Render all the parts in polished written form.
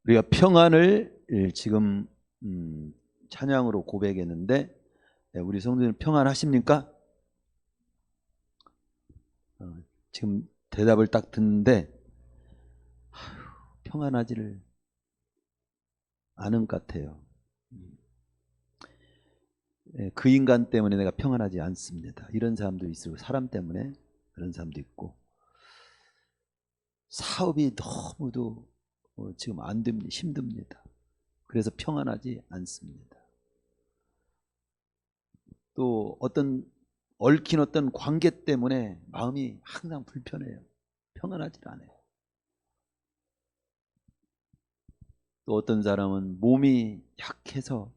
우리가 평안을 지금 찬양으로 고백했는데 우리 성도님 평안하십니까? 지금 대답을 딱 듣는데 평안하지를 않은 것 같아요. 그 인간 때문에 내가 평안하지 않습니다. 이런 사람도 있고, 사람 때문에 그런 사람도 있고, 사업이 너무도 지금 안 됩니다. 힘듭니다. 그래서 평안하지 않습니다. 또 얽힌 어떤 관계 때문에 마음이 항상 불편해요. 평안하지 않아요. 또 어떤 사람은 몸이 약해서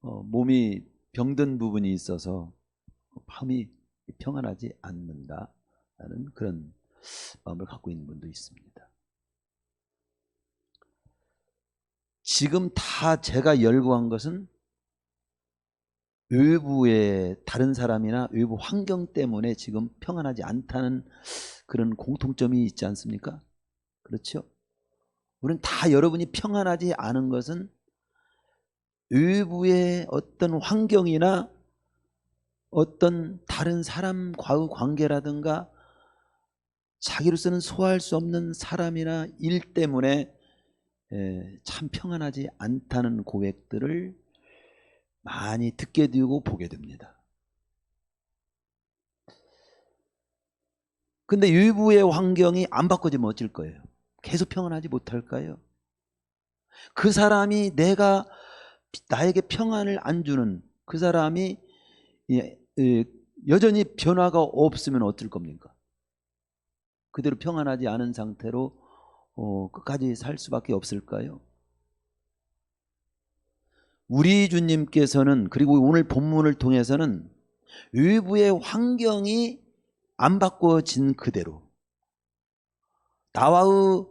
몸이 병든 부분이 있어서 마음이 평안하지 않는다라는 그런 마음을 갖고 있는 분도 있습니다. 지금 다 제가 열거한 것은 외부의 다른 사람이나 외부 환경 때문에 지금 평안하지 않다는 그런 공통점이 있지 않습니까? 그렇죠? 우리는 다 여러분이 평안하지 않은 것은 외부의 어떤 환경이나 어떤 다른 사람과의 관계라든가 자기로서는 소화할 수 없는 사람이나 일 때문에 참 평안하지 않다는 고백들을 많이 듣게 되고 보게 됩니다. 근데 외부의 환경이 안 바꿔지면 어쩔 거예요? 계속 평안하지 못할까요? 그 사람이 나에게 평안을 안 주는 그 사람이 여전히 변화가 없으면 어쩔 겁니까? 그대로 평안하지 않은 상태로 끝까지 살 수밖에 없을까요? 우리 주님께서는, 그리고 오늘 본문을 통해서는 외부의 환경이 안 바꿔진 그대로, 나와의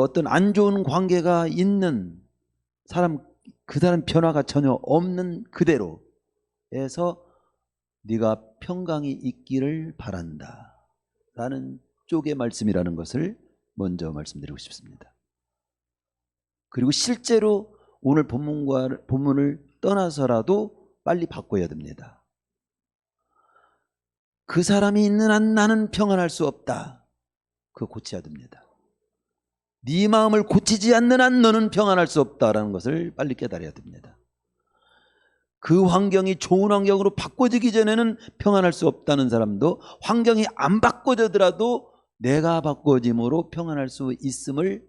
어떤 안 좋은 관계가 있는 사람, 그 사람 변화가 전혀 없는 그대로 해서 네가 평강이 있기를 바란다 라는 쪽의 말씀이라는 것을 먼저 말씀드리고 싶습니다. 그리고 실제로 오늘 본문을 떠나서라도 빨리 바꿔야 됩니다. 그 사람이 있는 한 나는 평안할 수 없다. 그거 고쳐야 됩니다. 네 마음을 고치지 않는 한 너는 평안할 수 없다라는 것을 빨리 깨달아야 됩니다. 그 환경이 좋은 환경으로 바꿔지기 전에는 평안할 수 없다는 사람도 환경이 안 바꿔지더라도 내가 바꿔짐으로 평안할 수 있음을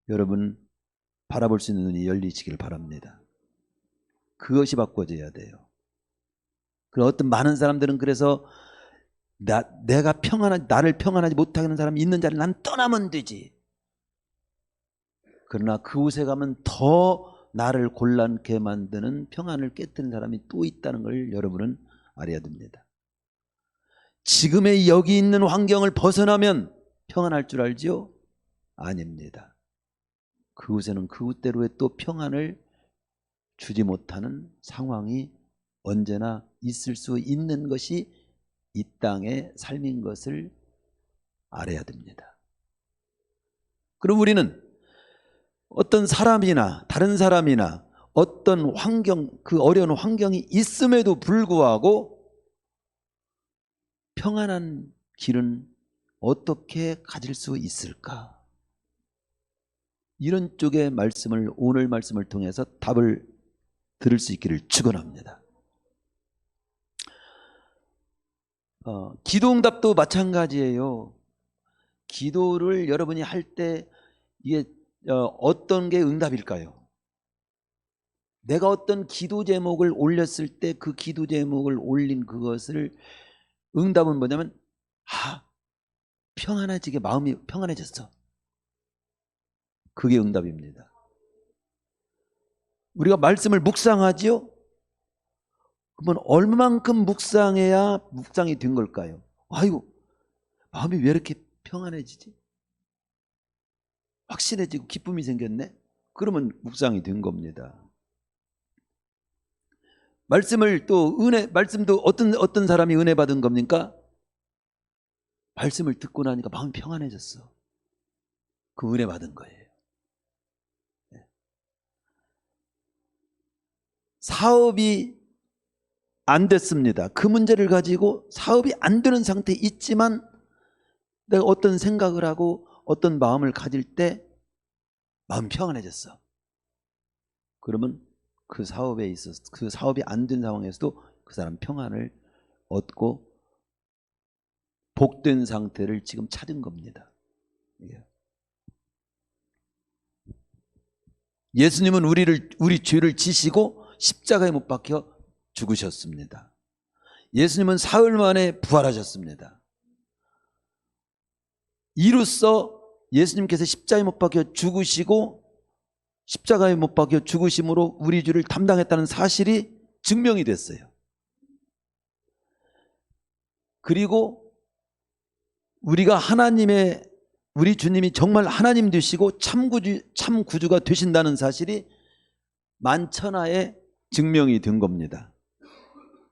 여러분 바라볼 수 있는 눈이 열리시길 바랍니다. 그것이 바꿔져야 돼요. 어떤 많은 사람들은 그래서 나를 평안하지 못하는 사람이 있는 자리를 난 떠나면 되지. 그러나 그곳에 가면 더 나를 곤란케 만드는 평안을 깨뜨리는 사람이 또 있다는 걸 여러분은 알아야 됩니다. 지금의 여기 있는 환경을 벗어나면 평안할 줄 알지요? 아닙니다. 그곳에는 그곳대로의 또 평안을 주지 못하는 상황이 언제나 있을 수 있는 것이 이 땅의 삶인 것을 알아야 됩니다. 그럼 우리는 어떤 사람이나 다른 사람이나 어떤 환경, 그 어려운 환경이 있음에도 불구하고 평안한 길은 어떻게 가질 수 있을까? 이런 쪽의 말씀을, 오늘 말씀을 통해서 답을 들을 수 있기를 축원합니다. 기도응답도 마찬가지예요. 기도를 여러분이 할 때 이게 어떤 게 응답일까요? 내가 어떤 기도 제목을 올렸을 때 그 기도 제목을 올린 그것을 응답은 뭐냐면 평안해지게, 마음이 평안해졌어. 그게 응답입니다. 우리가 말씀을 묵상하지요? 그러면 얼마만큼 묵상해야 묵상이 된 걸까요? 아이고, 마음이 왜 이렇게 평안해지지? 확신해지고 기쁨이 생겼네? 그러면 묵상이 된 겁니다. 말씀도 어떤 사람이 은혜 받은 겁니까? 말씀을 듣고 나니까 마음이 평안해졌어. 그 은혜 받은 거예요. 사업이 안 됐습니다. 그 문제를 가지고 사업이 안 되는 상태에 있지만 내가 어떤 생각을 하고 어떤 마음을 가질 때 마음 평안해졌어. 그러면 그 사업에 있어서 그 사업이 안 된 상황에서도 그 사람 평안을 얻고 복된 상태를 지금 찾은 겁니다. 예수님은 우리 죄를 지시고 십자가에 못 박혀 죽으셨습니다. 예수님은 사흘 만에 부활하셨습니다. 이로써 예수님께서 십자가에 못 박혀 죽으시고 십자가에 못 박혀 죽으심으로 우리 죄를 담당했다는 사실이 증명이 됐어요. 그리고 우리가 우리 주님이 정말 하나님 되시고 참 구주가 되신다는 사실이 만천하에 증명이 된 겁니다.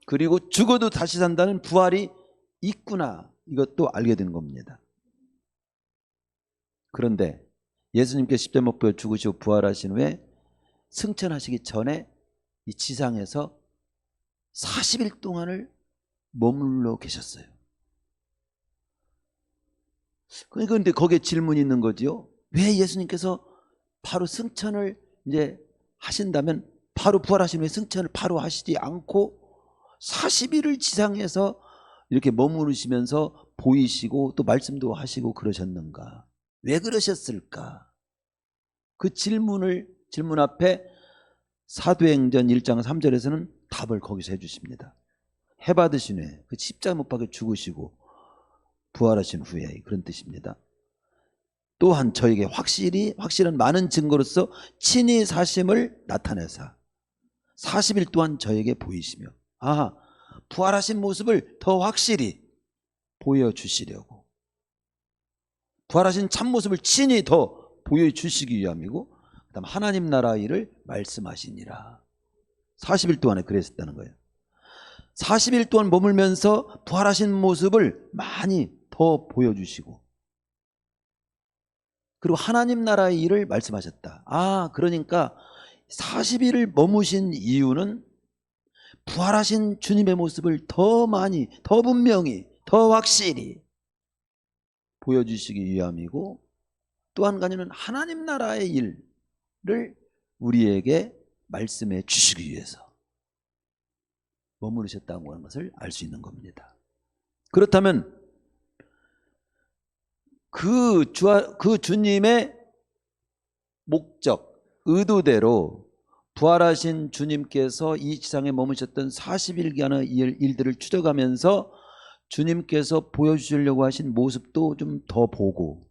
그리고 죽어도 다시 산다는 부활이 있구나, 이것도 알게 된 겁니다. 그런데 예수님께서 십자가에 못 박혀 죽으시고 부활하신 후에 승천하시기 전에 이 지상에서 40일 동안을 머물러 계셨어요. 그런데 거기에 질문이 있는 거지요. 왜 예수님께서 바로 승천을 이제 하신다면 바로 부활하신 후에 승천을 바로 하시지 않고 40일을 지상에서 이렇게 머무르시면서 보이시고 또 말씀도 하시고 그러셨는가? 왜 그러셨을까? 그 질문 앞에 사도행전 1장 3절에서는 답을 거기서 해주십니다. 해받으신 후에 그 십자가 못 박혀 죽으시고 부활하신 후에, 그런 뜻입니다. 또한 저에게 확실한 많은 증거로서 친히 사심을 나타내사 40일 동안 저에게 보이시며, 부활하신 모습을 더 확실히 보여주시려고, 부활하신 참모습을 친히 더 보여주시기 위함이고, 그 다음 하나님 나라 일을 말씀하시니라. 40일 동안에 그랬었다는 거예요. 40일 동안 머물면서 부활하신 모습을 많이 더 보여주시고, 그리고 하나님 나라의 일을 말씀하셨다. 그러니까 40일을 머무신 이유는 부활하신 주님의 모습을 더 많이, 더 분명히, 더 확실히 보여주시기 위함이고, 또 한 가지는 하나님 나라의 일을 우리에게 말씀해 주시기 위해서 머무르셨다고 하는 것을 알 수 있는 겁니다. 그렇다면 그 주님의 목적, 의도대로 부활하신 주님께서 이 지상에 머무셨던 40일간의 일들을 추적하면서 주님께서 보여주시려고 하신 모습도 좀 더 보고,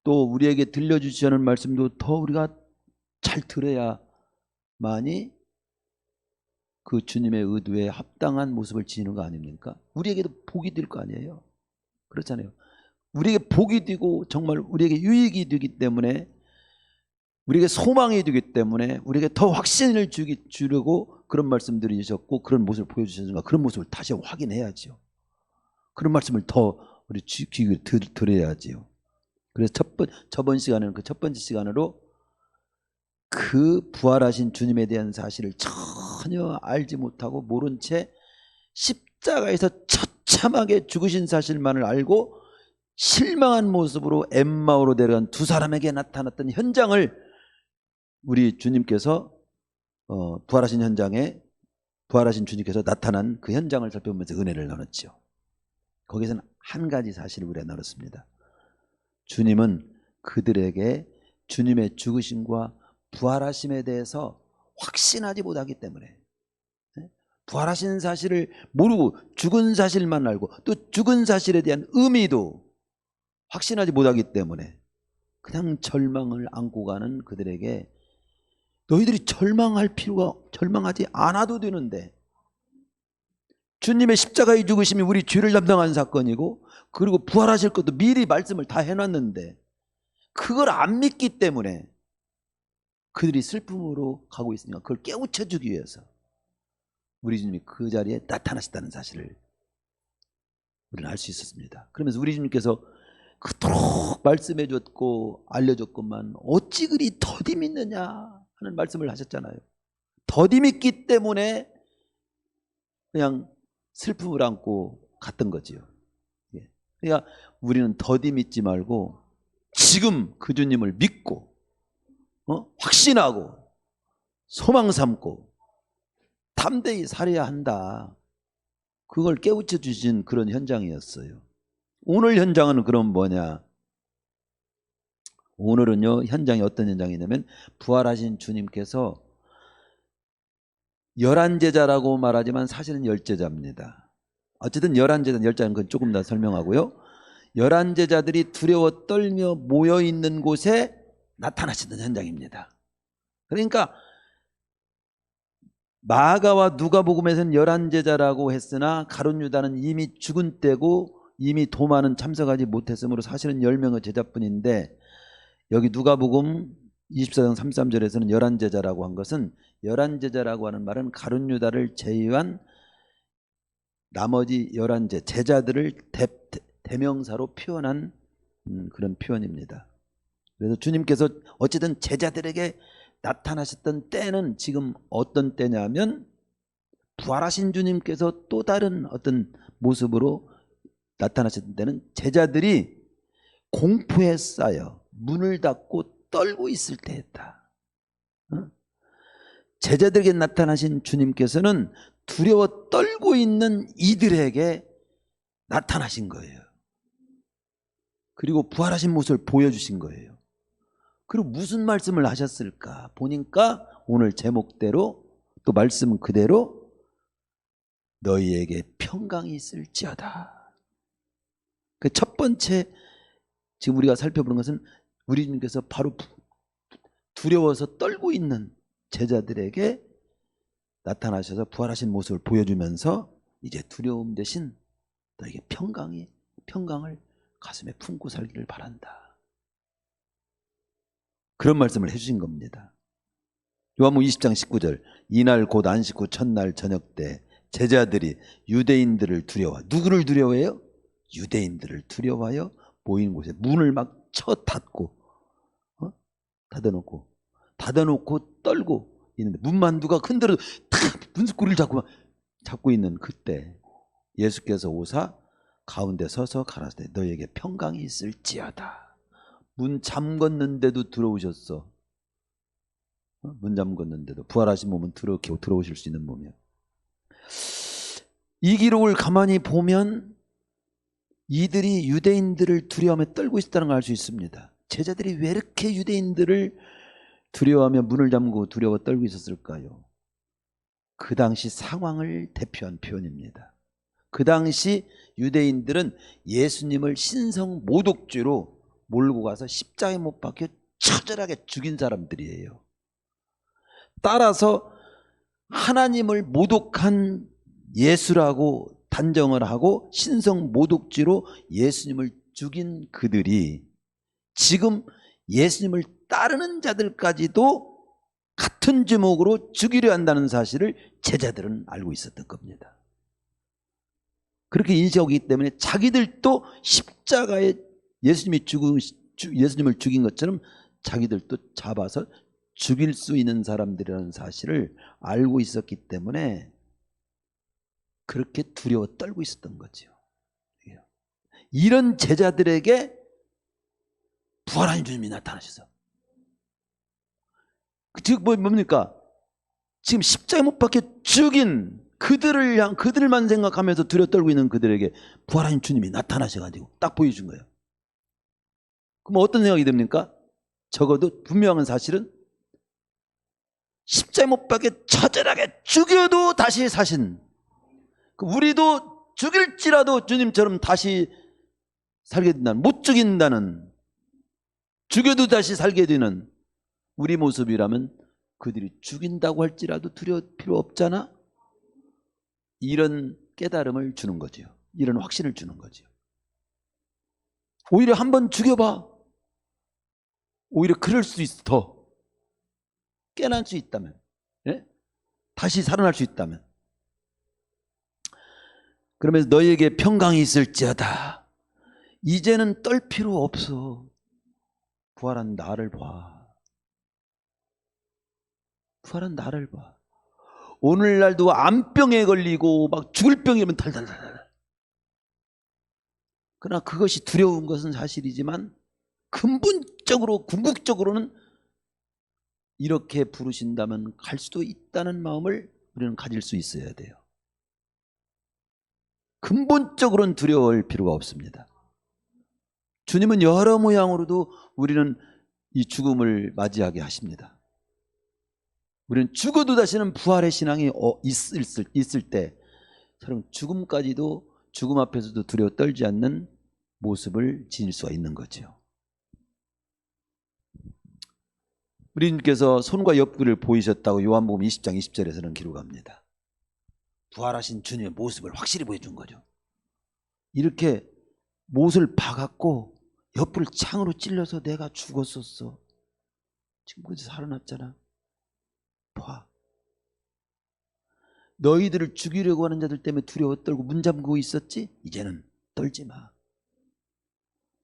또 우리에게 들려주시는 말씀도 더 우리가 잘 들어야만이 그 주님의 의도에 합당한 모습을 지니는 거 아닙니까? 우리에게도 복이 될 거 아니에요? 그렇잖아요. 우리에게 복이 되고 정말 우리에게 유익이 되기 때문에, 우리에게 소망이 되기 때문에 우리에게 더 확신을 주려고 그런 말씀들을 주셨고 그런 모습을 보여주셨는가, 그런 모습을 다시 확인해야죠. 그런 말씀을 더 우리 귀에 들어야지요. 그래서 저번 시간에는 그 첫 번째 시간으로 그 부활하신 주님에 대한 사실을 전혀 알지 못하고 모른 채 십자가에서 처참하게 죽으신 사실만을 알고 실망한 모습으로 엠마오로 내려간 두 사람에게 나타났던 현장을 우리 주님께서 부활하신 현장에 부활하신 주님께서 나타난 그 현장을 살펴보면서 은혜를 나눴죠. 거기서는 한 가지 사실을 우리가 나눴습니다. 주님은 그들에게 주님의 죽으심과 부활하심에 대해서 확신하지 못하기 때문에, 부활하신 사실을 모르고 죽은 사실만 알고 또 죽은 사실에 대한 의미도 확신하지 못하기 때문에 그냥 절망을 안고 가는 그들에게, 너희들이 절망하지 않아도 되는데, 주님의 십자가의 죽으심이 우리 죄를 담당한 사건이고, 그리고 부활하실 것도 미리 말씀을 다 해놨는데 그걸 안 믿기 때문에 그들이 슬픔으로 가고 있으니까 그걸 깨우쳐주기 위해서 우리 주님이 그 자리에 나타나셨다는 사실을 우리는 알 수 있었습니다. 그러면서 우리 주님께서 그토록 말씀해줬고 알려줬건만 어찌 그리 더디 믿느냐 하는 말씀을 하셨잖아요. 더디밌기 때문에 그냥 슬픔을 안고 갔던 거지요. 그러니까 우리는 더디밌지 말고 지금 그 주님을 믿고 확신하고 소망 삼고 담대히 살아야 한다. 그걸 깨우쳐 주신 그런 현장이었어요. 오늘 현장은 그럼 뭐냐? 오늘은요, 현장이 어떤 현장이냐면 부활하신 주님께서 11제자라고 말하지만 사실은 10제자입니다. 어쨌든 11제자, 10제자는 그건 조금 더 설명하고요. 11제자들이 두려워 떨며 모여있는 곳에 나타나시던 현장입니다. 그러니까 마가와 누가복음에서는 11제자라고 했으나 가룟 유다는 이미 죽은 때고 이미 도마는 참석하지 못했으므로 사실은 10명의 제자뿐인데, 여기 누가복음 24장 33절에서는 11제자라고 한 것은 11제자라고 하는 말은 가룟 유다를 제외한 나머지 11제 제자들을 대명사로 표현한 그런 표현입니다. 그래서 주님께서 어쨌든 제자들에게 나타나셨던 때는 지금 어떤 때냐면 부활하신 주님께서 또 다른 어떤 모습으로 나타나셨던 때는 제자들이 공포에 쌓여 문을 닫고 떨고 있을 때였다. 제자들에게 나타나신 주님께서는 두려워 떨고 있는 이들에게 나타나신 거예요. 그리고 부활하신 모습을 보여주신 거예요. 그리고 무슨 말씀을 하셨을까 보니까 오늘 제목대로 또 말씀 그대로 너희에게 평강이 있을지어다. 그 첫 번째 지금 우리가 살펴보는 것은 우리 주님께서 바로 두려워서 떨고 있는 제자들에게 나타나셔서 부활하신 모습을 보여주면서 이제 두려움 대신 너에게 평강을 가슴에 품고 살기를 바란다. 그런 말씀을 해주신 겁니다. 요한복음 20장 19절 이날 곧 안식 후 첫날 저녁 때 제자들이 유대인들을 두려워, 누구를 두려워해요? 유대인들을 두려워하여 모인 곳에 문을 막 쳐 닫고 닫아놓고 떨고 있는데, 문만 누가 흔들어도 탁 문스꾸리를 잡고 있는 그때 예수께서 오사 가운데 서서 가라사대 너희에게 평강이 있을지어다. 문 잠궜는데도 들어오셨어. 문 잠궜는데도 부활하신 몸은 들어오실 수 있는 몸이야. 이 기록을 가만히 보면 이들이 유대인들을 두려워하며 떨고 있었다는 걸 알 수 있습니다. 제자들이 왜 이렇게 유대인들을 두려워하며 문을 잠그고 두려워 떨고 있었을까요? 그 당시 상황을 대표한 표현입니다. 그 당시 유대인들은 예수님을 신성 모독죄로 몰고 가서 십자가에 못 박혀 처절하게 죽인 사람들이에요. 따라서 하나님을 모독한 예수라고 단정을 하고 신성 모독죄로 예수님을 죽인 그들이 지금 예수님을 따르는 자들까지도 같은 제목으로 죽이려 한다는 사실을 제자들은 알고 있었던 겁니다. 그렇게 인식하고 있기 때문에 자기들도 십자가에 예수님을 죽인 것처럼 자기들도 잡아서 죽일 수 있는 사람들이라는 사실을 알고 있었기 때문에 그렇게 두려워 떨고 있었던 거죠. 이런 제자들에게 부활한 주님이 나타나셔서, 즉 뭡니까? 지금 십자가에 못 박혀 죽인 그들만 생각하면서 두려워 떨고 있는 그들에게 부활한 주님이 나타나셔가지고 딱 보여준 거예요. 그럼 어떤 생각이 듭니까? 적어도 분명한 사실은 십자가에 못 박혀 처절하게 죽여도 다시 사신, 우리도 죽일지라도 주님처럼 다시 살게 된다는, 못 죽인다는, 죽여도 다시 살게 되는 우리 모습이라면 그들이 죽인다고 할지라도 두려울 필요 없잖아. 이런 깨달음을 주는 거죠. 이런 확신을 주는 거죠. 오히려 한번 죽여봐. 오히려 그럴 수 있어. 더 깨어날 수 있다면, 다시 살아날 수 있다면. 그러면서 너희에게 평강이 있을지어다. 이제는 떨 필요 없어. 부활한 나를 봐. 부활한 나를 봐. 오늘날도 암병에 걸리고 막 죽을 병이면 달달달. 그러나 그것이 두려운 것은 사실이지만 근본적으로 궁극적으로는 이렇게 부르신다면 갈 수도 있다는 마음을 우리는 가질 수 있어야 돼요. 근본적으로는 두려워할 필요가 없습니다. 주님은 여러 모양으로도 우리는 이 죽음을 맞이하게 하십니다. 우리는 죽어도 다시는 부활의 신앙이 있을 때처럼 죽음까지도 죽음 앞에서도 두려워 떨지 않는 모습을 지닐 수가 있는 거죠. 우리 주님께서 손과 옆구리를 보이셨다고 요한복음 20장 20절에서는 기록합니다. 부활하신 주님의 모습을 확실히 보여준 거죠. 이렇게 못을 박았고 옆을 창으로 찔러서 내가 죽었었어. 지금 그저 살아났잖아. 봐. 너희들을 죽이려고 하는 자들 때문에 두려워 떨고 문 잠그고 있었지? 이제는 떨지 마.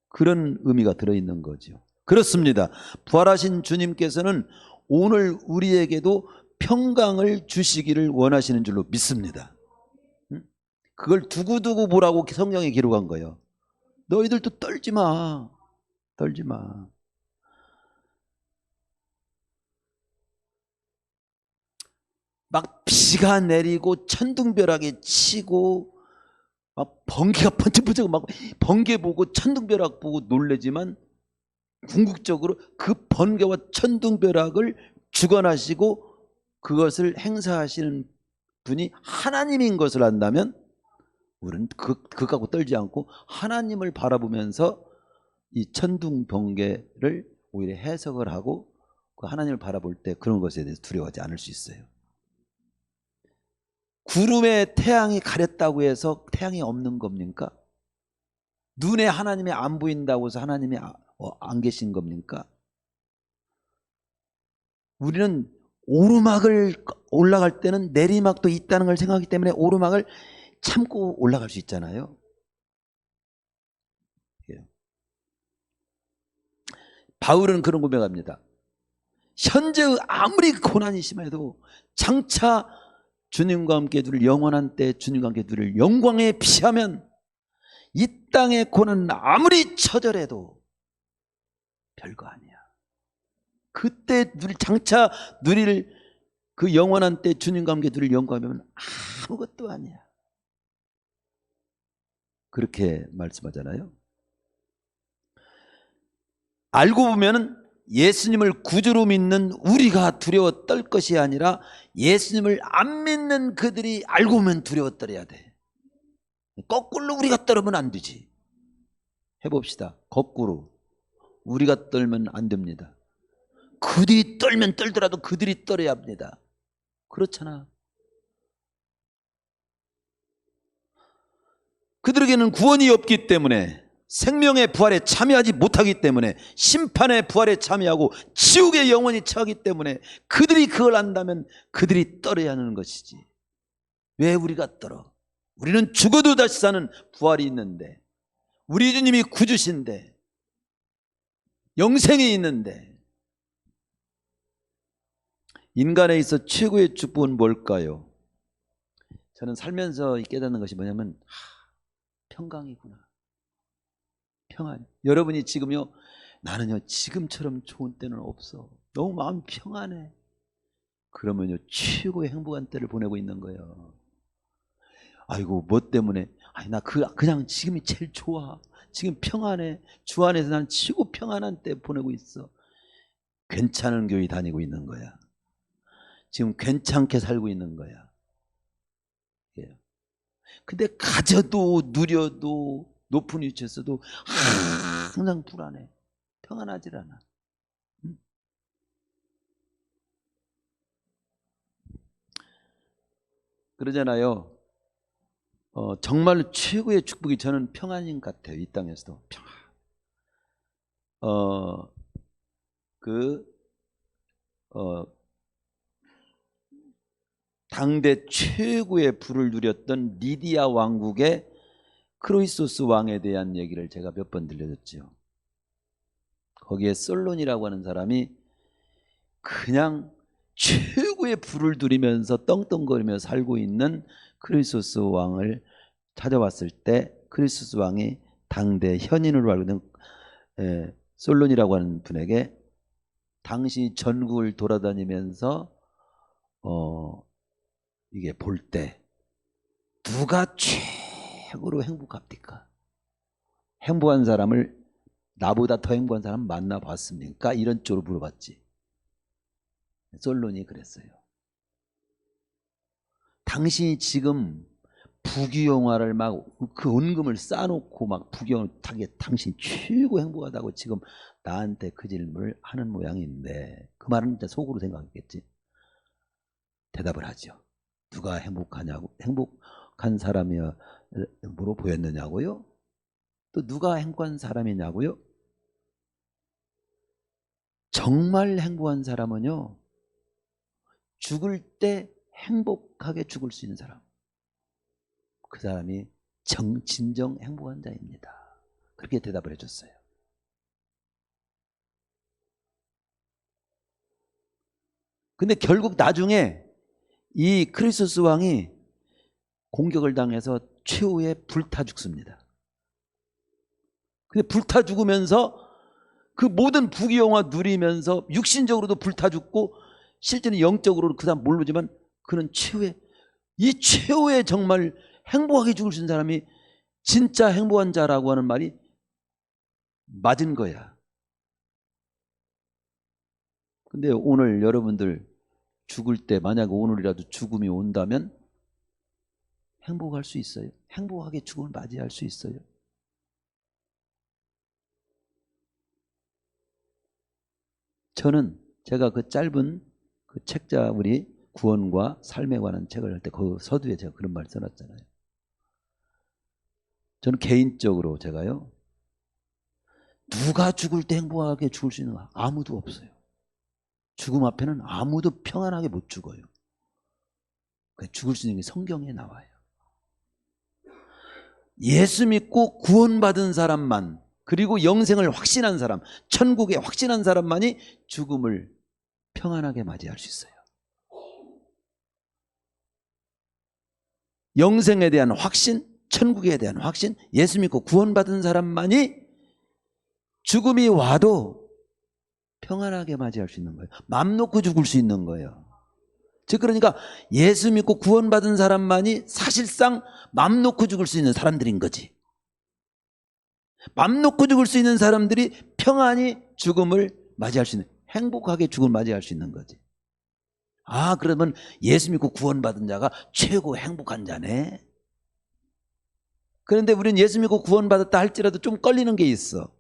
그런 의미가 들어있는 거죠. 그렇습니다. 부활하신 주님께서는 오늘 우리에게도 평강을 주시기를 원하시는 줄로 믿습니다. 그걸 두고두고 보라고 성경에 기록한 거예요. 너희들도 떨지 마. 떨지 마. 막 비가 내리고 천둥벼락이 치고 막 번개가 번쩍번쩍 막 번개 보고 천둥벼락 보고 놀래지만 궁극적으로 그 번개와 천둥벼락을 주관하시고 그것을 행사하시는 분이 하나님인 것을 안다면 우리는 그거하고 떨지 않고 하나님을 바라보면서 이 천둥 번개를 오히려 해석을 하고 그 하나님을 바라볼 때 그런 것에 대해서 두려워하지 않을 수 있어요. 구름에 태양이 가렸다고 해서 태양이 없는 겁니까? 눈에 하나님이 안 보인다고 해서 하나님이 안 계신 겁니까? 우리는 오르막을 올라갈 때는 내리막도 있다는 걸 생각하기 때문에 오르막을 참고 올라갈 수 있잖아요. 바울은 그런 고백합니다. 현재의 아무리 고난이 심해도 장차 주님과 함께 누릴 영원한 때 주님과 함께 누릴 영광에 비하면 이 땅의 고난은 아무리 처절해도 별거 아니야. 그때 장차 누릴 그 영원한 때 주님과 함께 누릴 영광이면 아무것도 아니야. 그렇게 말씀하잖아요. 알고 보면은 예수님을 구주로 믿는 우리가 두려워 떨 것이 아니라 예수님을 안 믿는 그들이 알고 보면 두려워 떨어야 돼. 거꾸로 우리가 떨으면 안 되지. 해봅시다. 거꾸로 우리가 떨면 안 됩니다. 그들이 떨면 떨더라도 그들이 떨어야 합니다. 그렇잖아. 그들에게는 구원이 없기 때문에 생명의 부활에 참여하지 못하기 때문에 심판의 부활에 참여하고 지옥에 영원히 처하기 때문에 그들이 그걸 안다면 그들이 떨어야 하는 것이지. 왜 우리가 떨어? 우리는 죽어도 다시 사는 부활이 있는데 우리 주님이 구주신데 영생이 있는데 인간에 있어 최고의 축복은 뭘까요? 저는 살면서 깨닫는 것이 뭐냐면 평강이구나. 평안. 여러분이 지금요, 나는요 지금처럼 좋은 때는 없어. 너무 마음이 평안해. 그러면요 최고의 행복한 때를 보내고 있는 거예요. 아이고 뭐 때문에? 아니 나 그냥 지금이 제일 좋아. 지금 평안해. 주 안에서 난 최고 평안한 때 보내고 있어. 괜찮은 교회 다니고 있는 거야. 지금 괜찮게 살고 있는 거야. 예. 근데 가져도 누려도 높은 위치에서도 항상 불안해. 평안하질 않아. 그러잖아요. 정말로 최고의 축복이 저는 평안인 것 같아요. 이 땅에서도 평안. 당대 최고의 부를 누렸던 리디아 왕국의 크로이소스 왕에 대한 얘기를 제가 몇 번 들려줬죠. 거기에 솔론이라고 하는 사람이 그냥 최고의 부를 누리면서 떵떵거리며 살고 있는 크리소스 왕을 찾아왔을 때 크리소스 왕이 당대 현인으로 알고 있는 솔론이라고 하는 분에게 당신이 전국을 돌아다니면서 이게 볼 때 누가 최고로 행복합니까? 행복한 사람을 나보다 더 행복한 사람 만나봤습니까? 이런 쪽으로 물어봤지. 솔론이 그랬어요. 당신이 지금 부귀영화를 막 그 은금을 쌓아놓고 막 부귀영화를 타게 당신이 최고 행복하다고 지금 나한테 그 질문을 하는 모양인데 그 말은 진짜 속으로 생각했겠지. 대답을 하죠. 누가 행복한 사람이므로 보였느냐고요? 또 누가 행복한 사람이냐고요? 정말 행복한 사람은요, 죽을 때 행복하게 죽을 수 있는 사람, 그 사람이 진정 행복한 자입니다. 그렇게 대답을 해줬어요. 근데 결국 나중에 이 크리소스 왕이 공격을 당해서 최후에 불타 죽습니다. 근데 불타 죽으면서 그 모든 부귀영화 누리면서 육신적으로도 불타 죽고 실제는 영적으로는 그 사람 모르지만 그는 최후의 정말 행복하게 죽을 수 있는 사람이 진짜 행복한 자라고 하는 말이 맞은 거야. 근데 오늘 여러분들 죽을 때 만약 오늘이라도 죽음이 온다면 행복할 수 있어요? 행복하게 죽음을 맞이할 수 있어요? 저는 제가 그 짧은 그 책자 우리 구원과 삶에 관한 책을 할 때 그 서두에 제가 그런 말 써놨잖아요. 저는 개인적으로 제가요, 누가 죽을 때 행복하게 죽을 수 있는가? 아무도 없어요. 죽음 앞에는 아무도 평안하게 못 죽어요. 죽을 수 있는 게 성경에 나와요. 예수 믿고 구원받은 사람만, 그리고 영생을 확신한 사람, 천국에 확신한 사람만이 죽음을 평안하게 맞이할 수 있어요. 영생에 대한 확신, 천국에 대한 확신, 예수 믿고 구원받은 사람만이 죽음이 와도 평안하게 맞이할 수 있는 거예요. 맘 놓고 죽을 수 있는 거예요. 즉 그러니까 예수 믿고 구원받은 사람만이 사실상 맘 놓고 죽을 수 있는 사람들인 거지. 맘 놓고 죽을 수 있는 사람들이 평안히 죽음을 맞이할 수 있는, 행복하게 죽음을 맞이할 수 있는 거지. 아, 그러면 예수 믿고 구원받은 자가 최고 행복한 자네. 그런데 우리는 예수 믿고 구원받았다 할지라도 좀 걸리는 게 있어.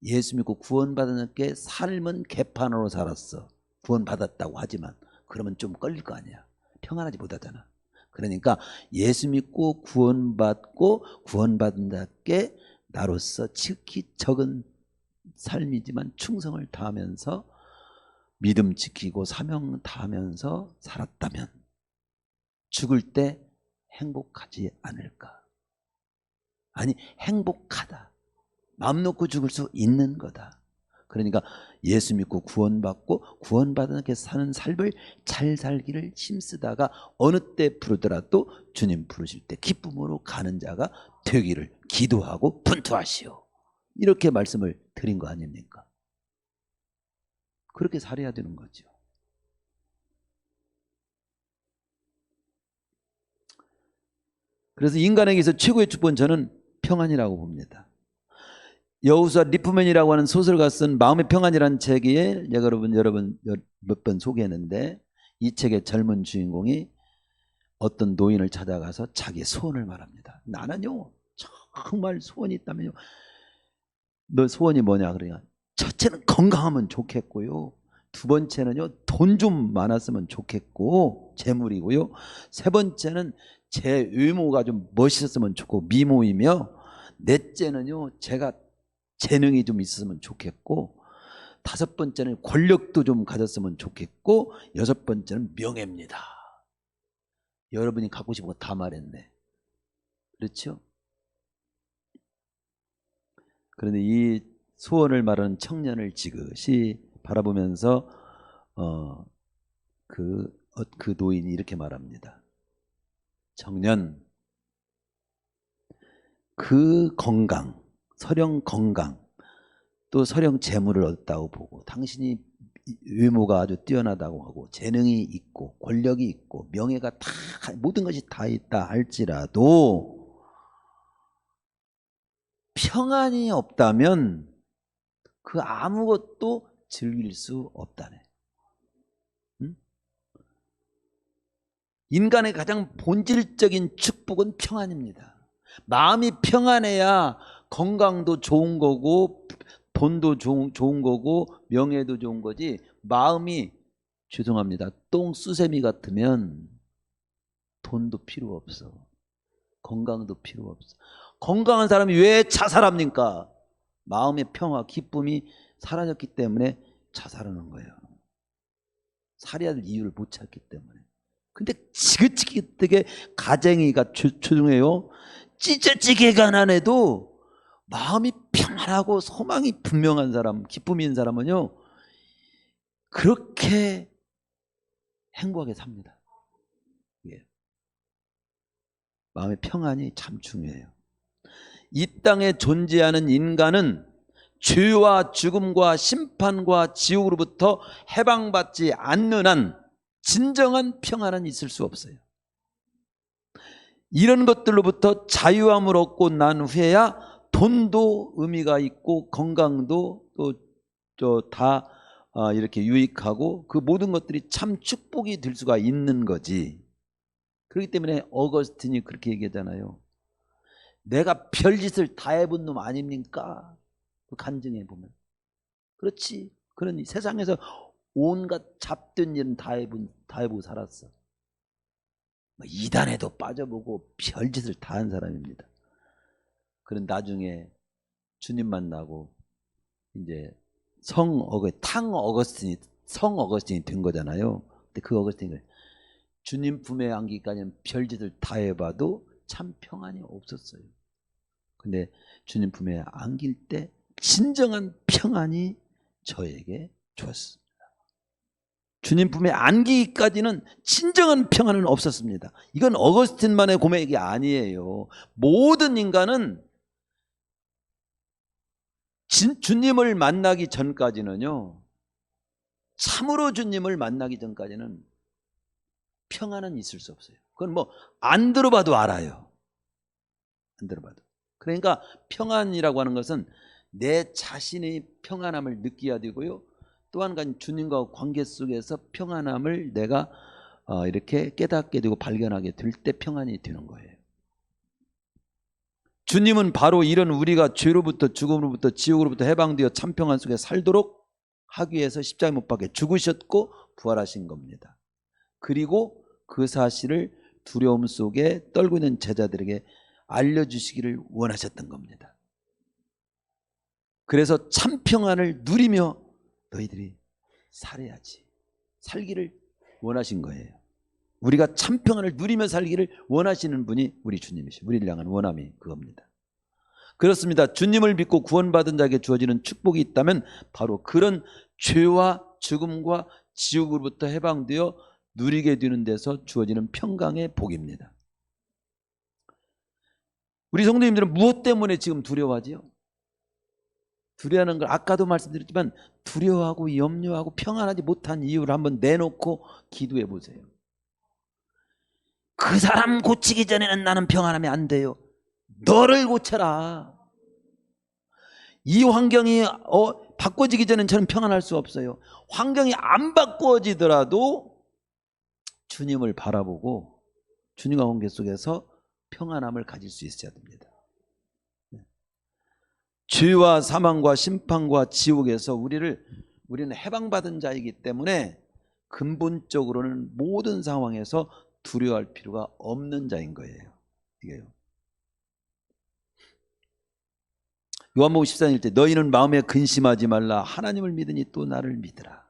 예수 믿고 구원받은 자께 삶은 개판으로 살았어. 구원받았다고 하지만 그러면 좀 걸릴 거 아니야. 평안하지 못하잖아. 그러니까 예수 믿고 구원받고 구원받은 자께 나로서 지극히 적은 삶이지만 충성을 다하면서 믿음 지키고 사명 다하면서 살았다면 죽을 때 행복하지 않을까? 아니, 행복하다. 마음 놓고 죽을 수 있는 거다. 그러니까 예수 믿고 구원받고 구원받은 게 사는 삶을 잘 살기를 힘쓰다가 어느 때 부르더라도 주님 부르실 때 기쁨으로 가는 자가 되기를 기도하고 분투하시오. 이렇게 말씀을 드린 거 아닙니까? 그렇게 살아야 되는 거죠. 그래서 인간에게서 최고의 축복은 저는 평안이라고 봅니다. 여호수아 리프맨이라고 하는 소설가 쓴 마음의 평안이라는 책에 여러분 몇 번 소개했는데, 이 책의 젊은 주인공이 어떤 노인을 찾아가서 자기의 소원을 말합니다. 나는요 정말 소원이 있다면요. 너 소원이 뭐냐? 그러니까 첫째는 건강하면 좋겠고요, 두 번째는요 돈 좀 많았으면 좋겠고 재물이고요, 세 번째는 제 외모가 좀 멋있었으면 좋고 미모이며, 넷째는요 제가 재능이 좀 있었으면 좋겠고, 다섯 번째는 권력도 좀 가졌으면 좋겠고, 여섯 번째는 명예입니다. 여러분이 갖고 싶은 거 다 말했네. 그렇죠? 그런데 이 소원을 말하는 청년을 지그시 바라보면서 그 노인이 이렇게 말합니다. 청년, 그 건강, 서령 건강, 또 서령 재물을 얻었다고 보고 당신이 외모가 아주 뛰어나다고 하고 재능이 있고 권력이 있고 명예가 다 모든 것이 다 있다 할지라도 평안이 없다면 그 아무것도 즐길 수 없다네. 응? 인간의 가장 본질적인 축복은 평안입니다. 마음이 평안해야 건강도 좋은 거고 돈도 좋은 거고 명예도 좋은 거지, 마음이 죄송합니다 똥수세미 같으면 돈도 필요 없어, 건강도 필요 없어. 건강한 사람이 왜 자살합니까? 마음의 평화, 기쁨이 사라졌기 때문에 자살하는 거예요. 살해야 될 이유를 못 찾기 때문에. 근데 지긋지긋하게 가정이가 초중해요. 찌ጨ찌개 가난해도 마음이 평안하고 소망이 분명한 사람, 기쁨이 있는 사람은요 그렇게 행복하게 삽니다. 예. 마음의 평안이 참 중요해요. 이 땅에 존재하는 인간은 죄와 죽음과 심판과 지옥으로부터 해방받지 않는 한 진정한 평안은 있을 수 없어요. 이런 것들로부터 자유함을 얻고 난 후에야 돈도 의미가 있고 건강도 또 다 이렇게 유익하고 그 모든 것들이 참 축복이 될 수가 있는 거지. 그렇기 때문에 어거스틴이 그렇게 얘기하잖아요. 내가 별짓을 다 해본 놈 아닙니까? 간증해 보면. 그렇지. 그러니 세상에서 온갖 잡된 일은 다 해보고 살았어. 이단에도 빠져보고 별짓을 다 한 사람입니다. 그런 나중에 주님 만나고 이제 성 어거스틴이 된 거잖아요. 근데 그 어거스틴이 주님 품에 안기까지는 별짓을 다 해봐도 참 평안이 없었어요. 근데 주님 품에 안길 때 진정한 평안이 저에게 주었습니다. 주님 품에 안기기까지는 진정한 평안은 없었습니다. 이건 어거스틴만의 고백이 아니에요. 모든 인간은 주님을 만나기 전까지는요, 참으로 주님을 만나기 전까지는 평안은 있을 수 없어요. 그건 뭐 안 들어봐도 알아요. 안 들어봐도. 그러니까 평안이라고 하는 것은 내 자신의 평안함을 느껴야 되고요, 또 한 가지 주님과 관계 속에서 평안함을 내가 이렇게 깨닫게 되고 발견하게 될 때 평안이 되는 거예요. 주님은 바로 이런 우리가 죄로부터 죽음으로부터 지옥으로부터 해방되어 참 평안 속에 살도록 하기 위해서 십자가에 못 박혀 죽으셨고 부활하신 겁니다. 그리고 그 사실을 두려움 속에 떨고 있는 제자들에게 알려주시기를 원하셨던 겁니다. 그래서 참 평안을 누리며 너희들이 살기를 원하신 거예요. 우리가 참 평안을 누리며 살기를 원하시는 분이 우리 주님이시고 우리를 향한 원함이 그겁니다. 그렇습니다. 주님을 믿고 구원받은 자에게 주어지는 축복이 있다면 바로 그런 죄와 죽음과 지옥으로부터 해방되어 누리게 되는 데서 주어지는 평강의 복입니다. 우리 성도님들은 무엇 때문에 지금 두려워하지요? 두려워하는 걸 아까도 말씀드렸지만 두려워하고 염려하고 평안하지 못한 이유를 한번 내놓고 기도해 보세요. 그 사람 고치기 전에는 나는 평안하면 안 돼요. 너를 고쳐라. 이 환경이 바꿔지기 전엔 저는 평안할 수 없어요. 환경이 안 바꿔지더라도 주님을 바라보고 주님과 관계 속에서 평안함을 가질 수 있어야 됩니다. 죄와 사망과 심판과 지옥에서 우리는 해방받은 자이기 때문에 근본적으로는 모든 상황에서 두려워할 필요가 없는 자인 거예요. 이게요. 요한복음 14장 1절 너희는 마음에 근심하지 말라 하나님을 믿으니 또 나를 믿으라.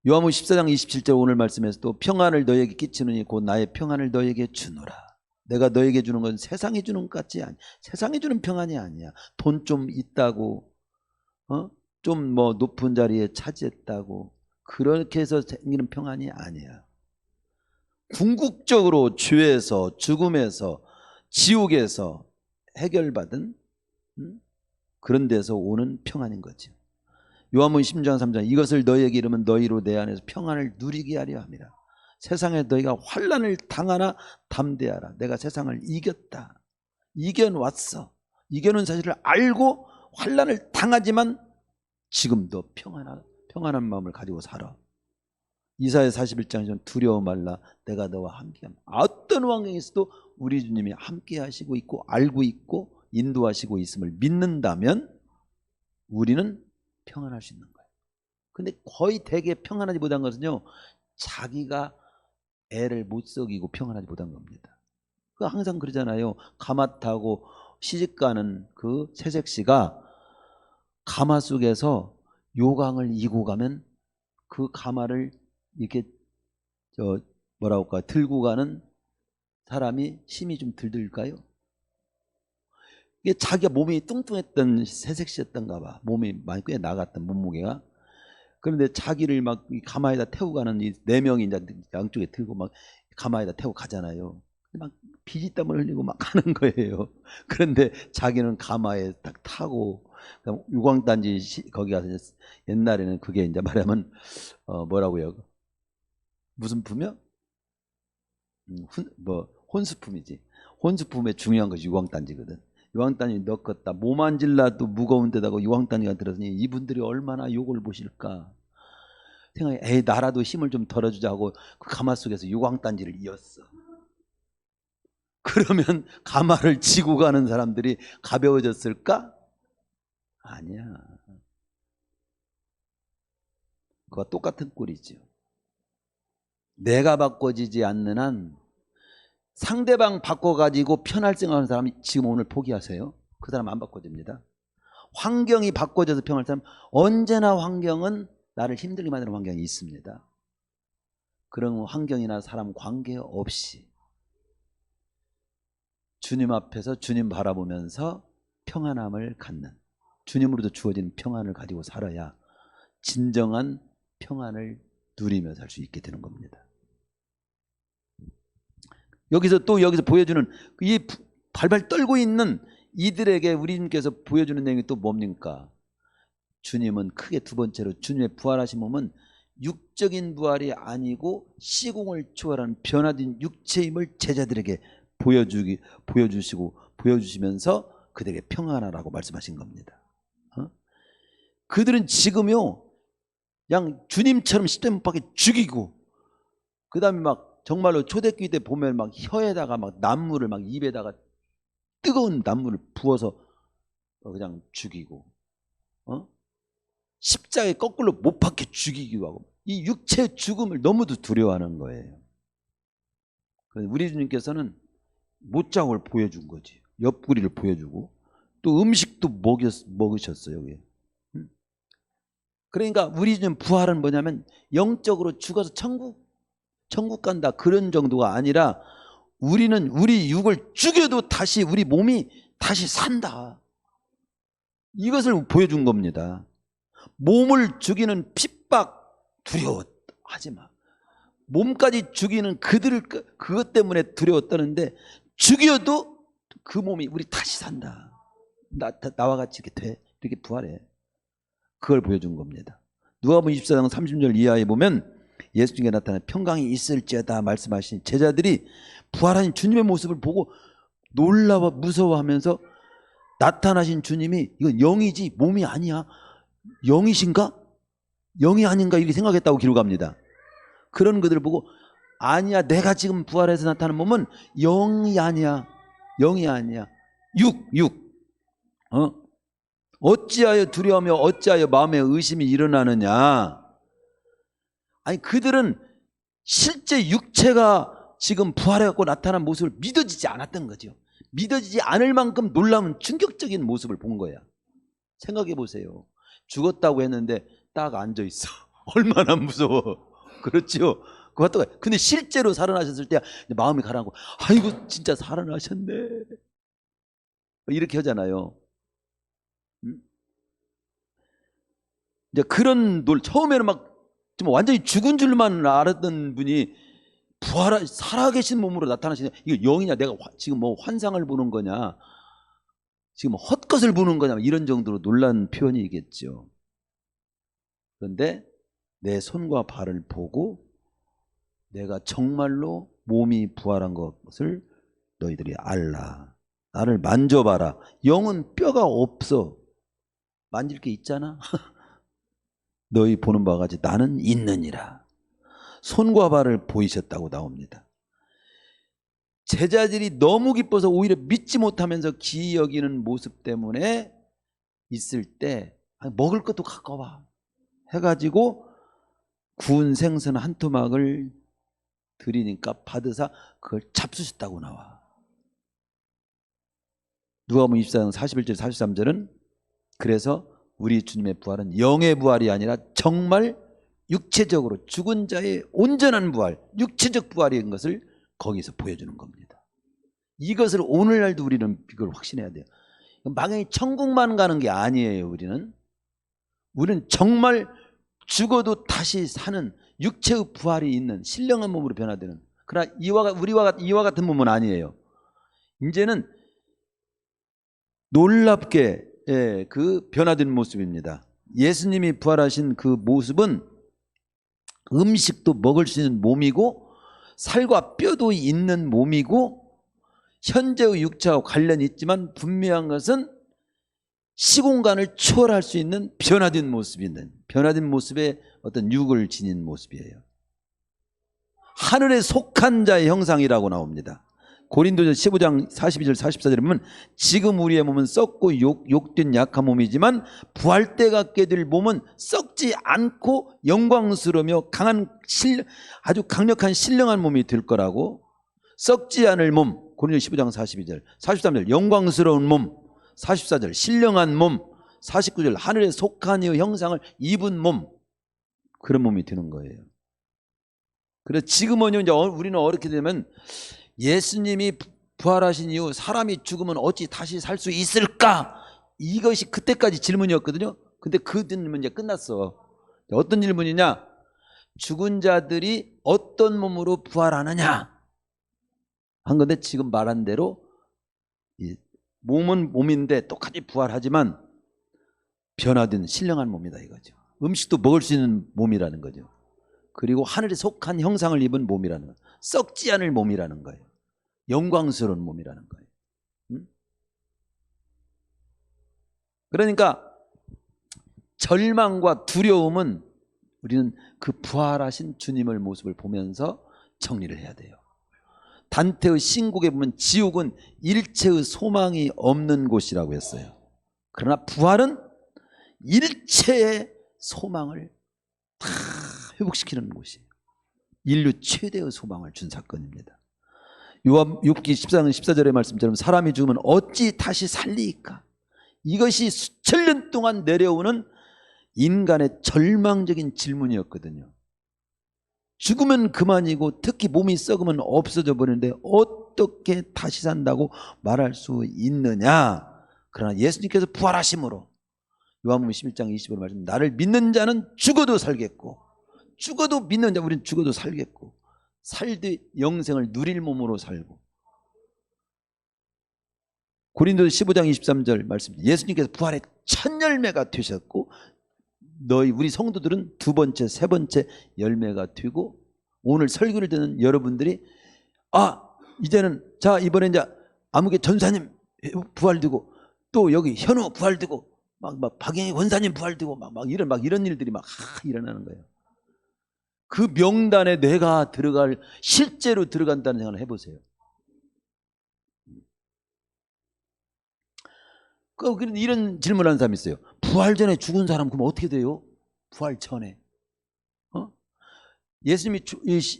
요한복음 14장 27절 오늘 말씀에서도 평안을 너희에게 끼치느니 곧 나의 평안을 너희에게 주노라. 내가 너에게 주는 건 세상이 주는 것 같지 않아. 세상이 주는 평안이 아니야. 돈 좀 있다고 좀 뭐 높은 자리에 차지했다고 그렇게 해서 생기는 평안이 아니야. 궁극적으로 죄에서, 죽음에서, 지옥에서 해결받은 그런 데서 오는 평안인 거죠. 요한복음 10장 3장 이것을 너희에게 이르면 너희로 내 안에서 평안을 누리게 하려 함이라. 세상에 너희가 환난을 당하나 담대하라. 내가 세상을 이겼다. 이겨왔어. 이겨놓은 사실을 알고 환난을 당하지만 지금도 평안한 마음을 가지고 살아. 이사야 41장에서는 두려워 말라 내가 너와 함께함. 어떤 환경에서도 우리 주님이 함께 하시고 있고 알고 있고 인도하시고 있음을 믿는다면 우리는 평안할 수 있는 거예요. 근데 거의 대개 평안하지 못한 것은요, 자기가 애를 못 썩이고 평안하지 못한 겁니다. 그 항상 그러잖아요. 가마 타고 시집가는 그 새색시가 가마 속에서 요강을 이고 가면 그 가마를 이렇게 뭐라고 할까 들고 가는 사람이 힘이 좀 들까요? 이게 자기가 몸이 뚱뚱했던 새색시였던가 봐. 몸이 많이 꽤 나갔던 몸무게가. 그런데 자기를 막 가마에다 태우고 가는 이 네 명이 이제 양쪽에 들고 막 가마에다 태우고 가잖아요. 막 피지땀을 흘리고 막 가는 거예요. 그런데 자기는 가마에 딱 타고 유광단지 거기 가서 옛날에는 그게 이제 말하면 뭐라고요? 무슨 품이요? 혼수품이지. 혼수품의 중요한 것이 유광단지거든. 유황단지 넣었다. 몸 안질라도 무거운 데다가 유황단지가 들었으니 이분들이 얼마나 욕을 보실까 생각해. 에이 나라도 힘을 좀 덜어주자고 그 가마 속에서 유황단지를 이었어. 그러면 가마를 지고 가는 사람들이 가벼워졌을까? 아니야. 그와 똑같은 꼴이죠. 내가 바꿔지지 않는 한 상대방 바꿔가지고 편할 생각하는 사람이 지금 오늘 포기하세요. 그 사람 안 바꿔집니다. 환경이 바꿔져서 평할 사람, 언제나 환경은 나를 힘들게 만드는 환경이 있습니다. 그런 환경이나 사람 관계없이 주님 앞에서 주님 바라보면서 평안함을 갖는, 주님으로부터 주어진 평안을 가지고 살아야 진정한 평안을 누리며 살 수 있게 되는 겁니다. 여기서 보여주는 이 발발 떨고 있는 이들에게 우리 주님께서 보여주는 내용이 또 뭡니까? 주님은 크게 두 번째로 주님의 부활하신 몸은 육적인 부활이 아니고 시공을 초월한 변화된 육체임을 제자들에게 보여주시면서 그들에게 평안하라고 말씀하신 겁니다. 그들은 지금요 그냥 주님처럼 십자가 못 박혀 죽이고, 그 다음에 막 정말로 초대교회 때 보면 막 혀에다가 막 난물을 막 입에다가 뜨거운 난물을 부어서 그냥 죽이고, 십자가에 거꾸로 못 박혀 죽이기도 하고, 이 육체의 죽음을 너무도 두려워하는 거예요. 우리 주님께서는 못장을 보여준 거지. 옆구리를 보여주고 또 음식도 먹으셨어요. 그러니까 우리 주님 부활은 뭐냐면 영적으로 죽어서 천국 간다 그런 정도가 아니라 우리는 우리 육을 죽여도 다시 우리 몸이 다시 산다. 이것을 보여준 겁니다. 몸을 죽이는 핍박 두려워하지 마. 몸까지 죽이는 그것 때문에 두려워 떠는데 죽여도 그 몸이 우리 다시 산다. 나와 같이 이렇게 돼. 이렇게 부활해. 그걸 보여준 겁니다. 누가복음 24장 30절 이하에 보면 예수님께 나타난 평강이 있을지어다 말씀하신 제자들이 부활하신 주님의 모습을 보고 놀라워 무서워하면서 나타나신 주님이 이건 영이지 몸이 아니야. 영이신가? 영이 아닌가? 이렇게 생각했다고 기록합니다. 그런 그들을 보고 아니야, 내가 지금 부활해서 나타나는 몸은 영이 아니야. 영이 아니야. 육. 어찌하여 두려워하며 어찌하여 마음에 의심이 일어나느냐. 아니 그들은 실제 육체가 지금 부활해갖고 나타난 모습을 믿어지지 않았던 거죠. 믿어지지 않을 만큼 놀라운 충격적인 모습을 본 거야. 생각해 보세요. 죽었다고 했는데 딱 앉아 있어. 얼마나 무서워. 그렇죠. 근데 실제로 살아나셨을 때 마음이 가라앉고 아이고 진짜 살아나셨네 이렇게 하잖아요. 이제 그런 처음에는 막 좀 완전히 죽은 줄만 알았던 분이 살아계신 몸으로 나타나시냐, 이거 영이냐, 내가 지금 뭐 환상을 보는 거냐, 지금 헛것을 보는 거냐, 이런 정도로 놀란 표현이겠죠. 그런데 내 손과 발을 보고 내가 정말로 몸이 부활한 것을 너희들이 알라. 나를 만져봐라. 영은 뼈가 없어. 만질 게 있잖아. 너희 보는 바와 같이 나는 있느니라. 손과 발을 보이셨다고 나옵니다. 제자들이 너무 기뻐서 오히려 믿지 못하면서 기이 여기는 모습 때문에 있을 때 먹을 것도 갖고 와 해가지고 구운 생선 한 토막을 드리니까 받으사 그걸 잡수셨다고 나와. 누가복음 24장 41절 43절은 그래서 우리 주님의 부활은 영의 부활이 아니라 정말 육체적으로 죽은 자의 온전한 부활, 육체적 부활인 것을 거기서 보여주는 겁니다. 이것을 오늘날도 우리는 이걸 확신해야 돼요. 막연히 천국만 가는 게 아니에요. 우리는 정말 죽어도 다시 사는 육체의 부활이 있는 신령한 몸으로 변화되는, 그러나 이와 같은 몸은 아니에요. 이제는 놀랍게 그 변화된 모습입니다. 예수님이 부활하신 그 모습은 음식도 먹을 수 있는 몸이고 살과 뼈도 있는 몸이고 현재의 육체와 관련이 있지만 분명한 것은 시공간을 초월할 수 있는 변화된 모습의 어떤 육을 지닌 모습이에요. 하늘에 속한 자의 형상이라고 나옵니다. 고린도전 15장 42절 44절에 보면 지금 우리의 몸은 썩고 욕된 약한 몸이지만 부활 때 갖게 될 몸은 썩지 않고 영광스러우며 아주 강력한 신령한 몸이 될 거라고. 썩지 않을 몸, 고린도 15장 42절 43절 영광스러운 몸, 44절 신령한 몸, 49절 하늘에 속한 이의 형상을 입은 몸, 그런 몸이 되는 거예요. 그래서 지금은 이제 우리는 어떻게 되면 예수님이 부활하신 이후 사람이 죽으면 어찌 다시 살 수 있을까? 이것이 그때까지 질문이었거든요. 근데 그 질문 이제 끝났어. 어떤 질문이냐? 죽은 자들이 어떤 몸으로 부활하느냐 한 건데, 지금 말한 대로 몸은 몸인데 똑같이 부활하지만 변화된 신령한 몸이다 이거죠. 음식도 먹을 수 있는 몸이라는 거죠. 그리고 하늘에 속한 형상을 입은 몸이라는 거예요. 썩지 않을 몸이라는 거예요. 영광스러운 몸이라는 거예요. 그러니까 절망과 두려움은 우리는 그 부활하신 주님의 모습을 보면서 정리를 해야 돼요. 단테의 신곡에 보면 지옥은 일체의 소망이 없는 곳이라고 했어요. 그러나 부활은 일체의 소망을 다 회복시키는 곳이에요. 인류 최대의 소망을 준 사건입니다. 욥기 14장 14절의 말씀처럼 사람이 죽으면 어찌 다시 살리까? 이것이 수천 년 동안 내려오는 인간의 절망적인 질문이었거든요. 죽으면 그만이고 특히 몸이 썩으면 없어져 버리는데 어떻게 다시 산다고 말할 수 있느냐? 그러나 예수님께서 부활하심으로 요한복음 11장 20절 말씀, 나를 믿는 자는 죽어도 살겠고, 죽어도 믿는 자, 우리는 죽어도 살겠고 살되 영생을 누릴 몸으로 살고. 고린도서 15장 23절 말씀, 예수님께서 부활의 첫 열매가 되셨고 우리 성도들은 두 번째, 세 번째 열매가 되고, 오늘 설교를 듣는 여러분들이 이제는 자 이번에 이제 아무개 전사님 부활되고 또 여기 현우 부활되고 막 박영희 원사님 부활되고 막 이런 일들이 막 일어나는 거예요. 그 명단에 내가 실제로 들어간다는 생각을 해보세요. 이런 질문을 하는 사람이 있어요. 부활 전에 죽은 사람 그럼 어떻게 돼요? 부활 전에. 예수님이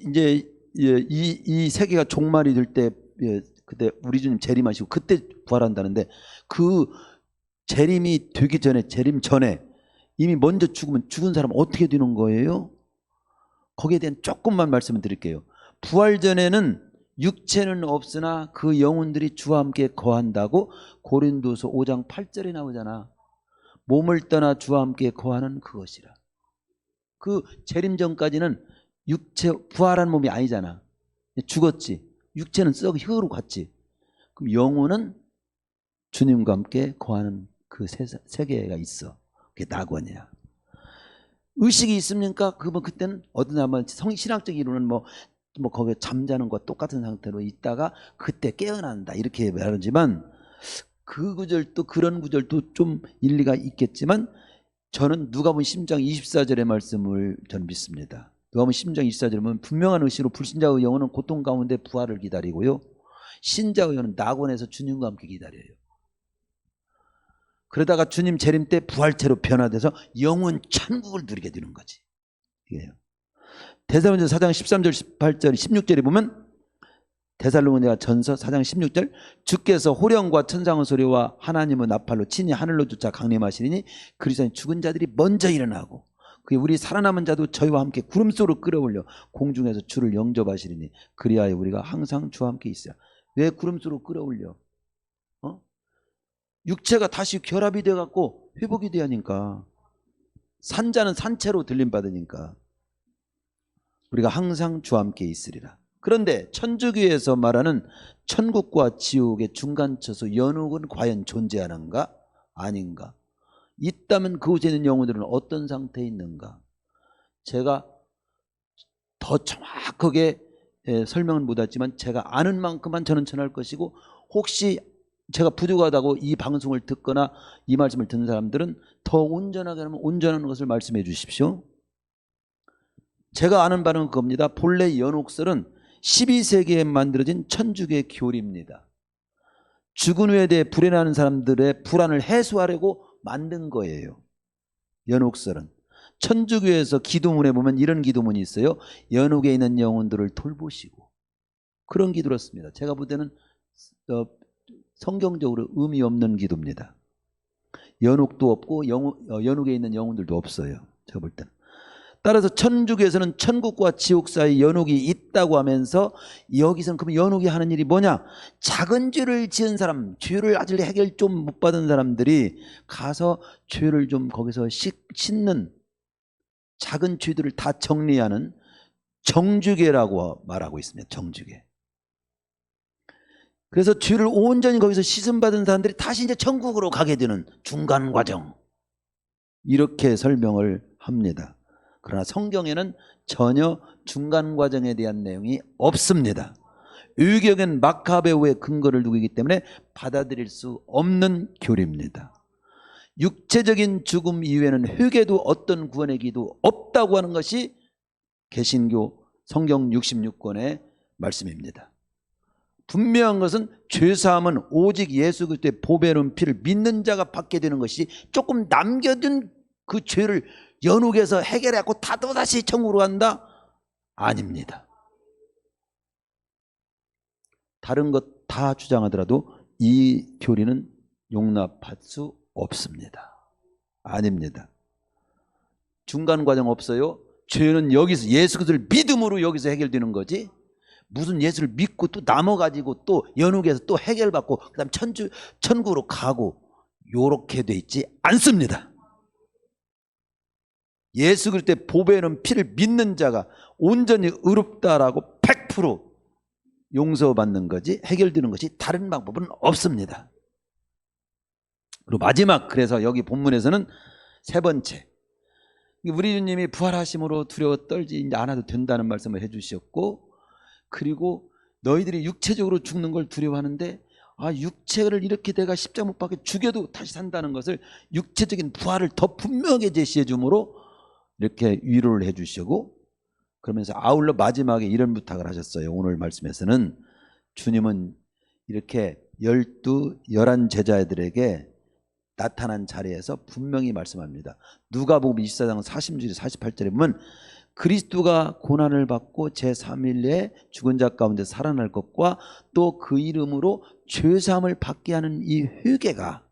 이제 이 세계가 종말이 될 때, 그때 우리 주님 재림하시고 그때 부활한다는데, 그 재림이 되기 전에, 재림 전에 이미 먼저 죽으면 죽은 사람 어떻게 되는 거예요? 거기에 대한 조금만 말씀을 드릴게요. 부활 전에는 육체는 없으나 그 영혼들이 주와 함께 거한다고 고린도서 5장 8절에 나오잖아. 몸을 떠나 주와 함께 거하는 그것이라. 그 재림 전까지는 육체 부활한 몸이 아니잖아. 죽었지. 육체는 썩어 흙으로 갔지. 그럼 영혼은 주님과 함께 거하는 그 세계가 있어. 그게 낙원이야. 의식이 있습니까? 그때는 어떤 사람은 신학적 이론은 뭐 거기에 잠자는 것과 똑같은 상태로 있다가 그때 깨어난다 이렇게 말하지만 그 구절도 그런 구절도 좀 일리가 있겠지만 저는 누가복음 10장 24절의 말씀을 저는 믿습니다. 누가복음 10장 24절에 보면 분명한 의식으로 불신자의 영혼은 고통 가운데 부활을 기다리고요. 신자의 영혼은 낙원에서 주님과 함께 기다려요. 그러다가 주님 재림 때 부활체로 변화돼서 영원 천국을 누리게 되는 거지. 이게요. 데살로니가서 4장 13절 18절 16절에 보면 데살로니가 전서 4장 16절 주께서 호령과 천상의 소리와 하나님의 나팔로 친히 하늘로 쫓아 강림하시리니 그리스도인 죽은 자들이 먼저 일어나고 그에 우리 살아남은 자도 저희와 함께 구름 속으로 끌어올려 공중에서 주를 영접하시리니 그리하여 우리가 항상 주와 함께 있어요. 왜 구름 속으로 끌어올려? 육체가 다시 결합이 돼갖고 회복이 되니까 산자는 산채로 들림받으니까 우리가 항상 주와 함께 있으리라. 그런데 천주교에서 말하는 천국과 지옥의 중간처소 연옥은 과연 존재하는가? 아닌가? 있다면 그곳에 있는 영혼들은 어떤 상태에 있는가? 제가 더 정확하게 설명은 못하지만 제가 아는 만큼만 저는 전할 것이고 혹시 제가 부족하다고 이 방송을 듣거나 이 말씀을 듣는 사람들은 더 온전하게 하면 온전한 것을 말씀해 주십시오. 제가 아는 바는 그겁니다. 본래 연옥설은 12세기에 만들어진 천주교의 교리입니다. 죽은 후에 대해 불행하는 사람들의 불안을 해소하려고 만든 거예요. 연옥설은. 천주교에서 기도문에 보면 이런 기도문이 있어요. 연옥에 있는 영혼들을 돌보시고. 그런 기도를 씁니다. 제가 볼 때는 성경적으로 의미 없는 기도입니다. 연옥도 없고 연옥에 있는 영혼들도 없어요. 제가 볼 때는. 따라서 천주교에서는 천국과 지옥 사이 연옥이 있다고 하면서 여기서는 그럼 연옥이 하는 일이 뭐냐? 작은 죄를 지은 사람, 죄를 아직 해결 좀 못 받은 사람들이 가서 죄를 좀 거기서 씻는 작은 죄들을 다 정리하는 정주계라고 말하고 있습니다. 정주계. 그래서 죄를 온전히 거기서 씻음받은 사람들이 다시 이제 천국으로 가게 되는 중간 과정, 이렇게 설명을 합니다. 그러나 성경에는 전혀 중간 과정에 대한 내용이 없습니다. 유교는 마카베오의 근거를 두고 있기 때문에 받아들일 수 없는 교리입니다. 육체적인 죽음 이후에는 회개도 어떤 구원의 기도 없다고 하는 것이 개신교 성경 66권의 말씀입니다. 분명한 것은 죄사함은 오직 예수 그리스도의 보배로운 피를 믿는 자가 받게 되는 것이 조금 남겨둔 그 죄를 연옥에서 해결해갖고 다 또다시 천국으로 간다? 아닙니다. 다른 것 다 주장하더라도 이 교리는 용납할 수 없습니다. 아닙니다. 중간 과정 없어요. 죄는 여기서 예수 그리스도를 믿음으로 여기서 해결되는 거지 무슨 예수를 믿고 또 남아가지고 또 연옥에서 또 해결받고 그 다음 천국으로 가고 요렇게 돼 있지 않습니다. 예수 그리스도의 보배는 피를 믿는 자가 온전히 의롭다라고 100% 용서받는 거지 해결되는 것이 다른 방법은 없습니다. 그리고 마지막, 그래서 여기 본문에서는 세 번째, 우리 주님이 부활하심으로 두려워 떨지 않아도 된다는 말씀을 해주셨고, 그리고 너희들이 육체적으로 죽는 걸 두려워하는데 육체를 이렇게 내가 십자가 못 박혀 죽여도 다시 산다는 것을 육체적인 부활을 더 분명하게 제시해 주므로 이렇게 위로를 해 주시고, 그러면서 아울러 마지막에 이런 부탁을 하셨어요. 오늘 말씀에서는 주님은 이렇게 11 제자들에게 나타난 자리에서 분명히 말씀합니다. 누가복음 24장 46절 48절에 보면 그리스도가 고난을 받고 제3일에 죽은 자 가운데 살아날 것과 또 그 이름으로 죄사함을 받게 하는 이 회개가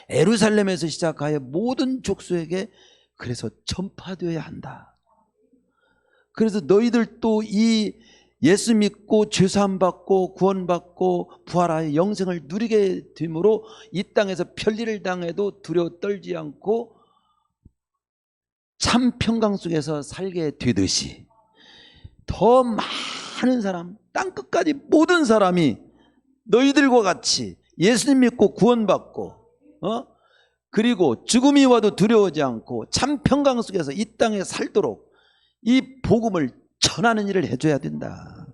예루살렘에서 시작하여 모든 족속에게 그래서 전파되어야 한다. 그래서 너희들 또 이 예수 믿고 죄사함 받고 구원받고 부활하여 영생을 누리게 됨으로 이 땅에서 편리를 당해도 두려워 떨지 않고 참 평강 속에서 살게 되듯이 더 많은 사람, 땅끝까지 모든 사람이 너희들과 같이 예수님 믿고 구원받고 그리고 죽음이 와도 두려워하지 않고 참 평강 속에서 이 땅에 살도록 이 복음을 전하는 일을 해줘야 된다.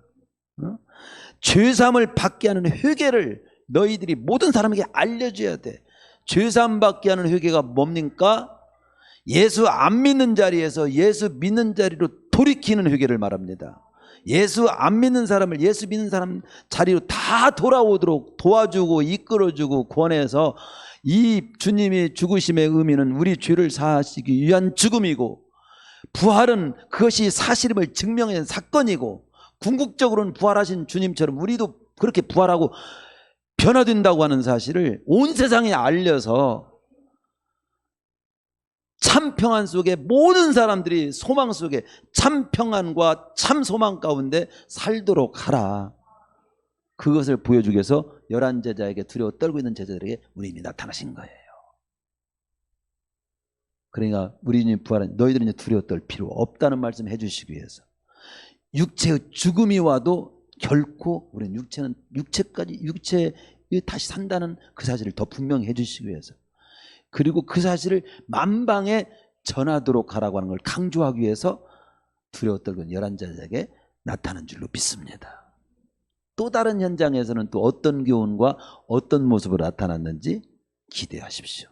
죄사함을 받게 하는 회개를 너희들이 모든 사람에게 알려줘야 돼. 죄사함 받게 하는 회개가 뭡니까? 예수 안 믿는 자리에서 예수 믿는 자리로 돌이키는 회개를 말합니다. 예수 안 믿는 사람을 예수 믿는 사람 자리로 다 돌아오도록 도와주고 이끌어주고 권해서 이 주님이 죽으심의 의미는 우리 죄를 사하시기 위한 죽음이고 부활은 그것이 사실임을 증명한 사건이고 궁극적으로는 부활하신 주님처럼 우리도 그렇게 부활하고 변화된다고 하는 사실을 온 세상에 알려서 참 평안 속에 모든 사람들이 소망 속에 참 평안과 참 소망 가운데 살도록 하라. 그것을 보여주기 위해서 11제자에게 두려워 떨고 있는 제자들에게 우리 이미 나타나신 거예요. 그러니까 우리 주님 부활한 너희들은 이제 두려워 떨 필요 없다는 말씀 해주시기 위해서 육체의 죽음이 와도 결코 우리는 육체에 다시 산다는 그 사실을 더 분명히 해주시기 위해서 그리고 그 사실을 만방에 전하도록 하라고 하는 걸 강조하기 위해서 두려워 떨고 있는 11제자에게 나타난 줄로 믿습니다. 또 다른 현장에서는 또 어떤 교훈과 어떤 모습으로 나타났는지 기대하십시오.